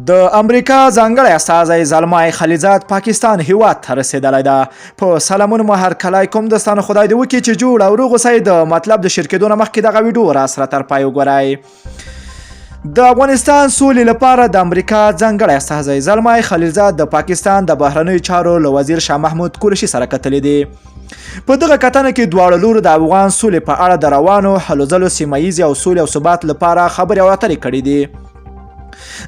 د امریکا ځانګړی استازی زلمی خلیل پاکستان هیواد ته رسیدلی ده. په سلامونه مو هرکلی کوم دوستانو، خدای دې وکړي چې جوړ او روغ اوسئ. د مطلب د شرکېدو نه مخکې دغه ویډیو راسره تر پای وګورئ. د افغانستان سولې لپاره د امریکا ځانګړی استازی زلمی خلیل د پاکستان د بهرنیو چارو له وزیر شاه محمود قریشي سره کتلي دي. په دغه کتنه کې دواړو لورو د افغان سولې په اړه د روانو هلو ځلو سیمهییزې او سولې او ثبات لپاره خبرې او اترې کړې دي.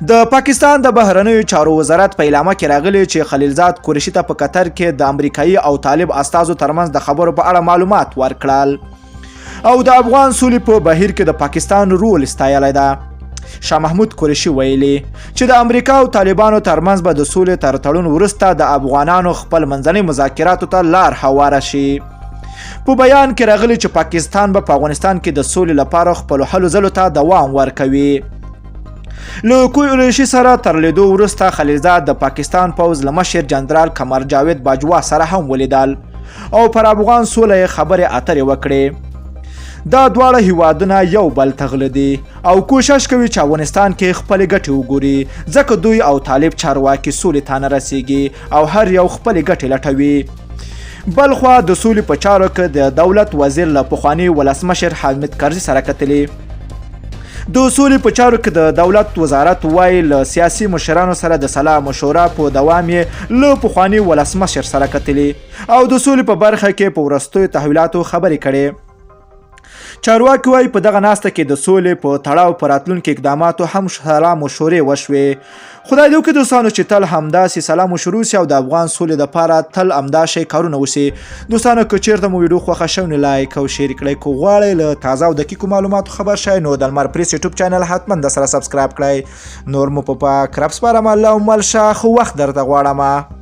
د پاکستان د بهرنیو چارو وزارت په اعلامیه کې راغلی چې خلیل قریشي ته په قطر کې د امریکایي او طالب استازو ترمنځ د خبرو په اړه معلومات ورکړل او د افغان سولې په بهیر کې د پاکستان رول ستایلی ده. شاه محمود قریشي ویلي چې د امریکا او طالبانو ترمنځ به د سولې تر تړون وروسته د افغانانو خپل منځني مذاکراتو ته لار هواره شي. په بیان کې راغلی چې پاکستان به په افغانستان کې د سولې لپاره خپلو هلو ځلو ته دوام ورکوي. له قریشي سره تر لیدو وروسته خلیل د پاکستان پوځ له مشر جنرال قمر جاوید باجوا سره هم ولیدل او پر افغان سوله خبرې اترې وکړې. دا دواړه هیوادونه یو بل ته غله دي او کوشش کوي چې افغانستان کې خپلې ګټې وګوري، ځکه دوی او طالب چارواکي سولې ته نه رسیږي او هر یو خپلې ګټې لټوي. بلخوا د سولې په چارو کې د دولت وزیر له پخواني ولسمشر حامد کرزی سره کتلي. د سولې په چارو کې د دولت وزارت وایی له سیاسي مشرانو سره د سلا مشوره په دوام یې له پخواني ولسمشر سره کتلي او د سولې په برخه کې په وروستیو تحولاتو خبرې کړې. چارواکي وایي په دغه ناسته کې د سولې په تړاو په راتلونکي اقداماتو هم سلا مشورې وشوې. خدای دې وکړي دوستانو چې تل همداسې سلا مشورې وسي او د افغان سولې دپاره تل همداسې کارونه وسي. دوستانو که چېرته مو ویډیو خوښه شوې نو لایک او شیر کړئ. که غواړئ له تازه او دقیقو معلوماتو خبر شئ نو د لمر پریس یوټیوب چینل حتما د سره سبسکرایب کړئ. نور مو په پاک رب سپارم. الله مل شه، خو وخت درته غواړم.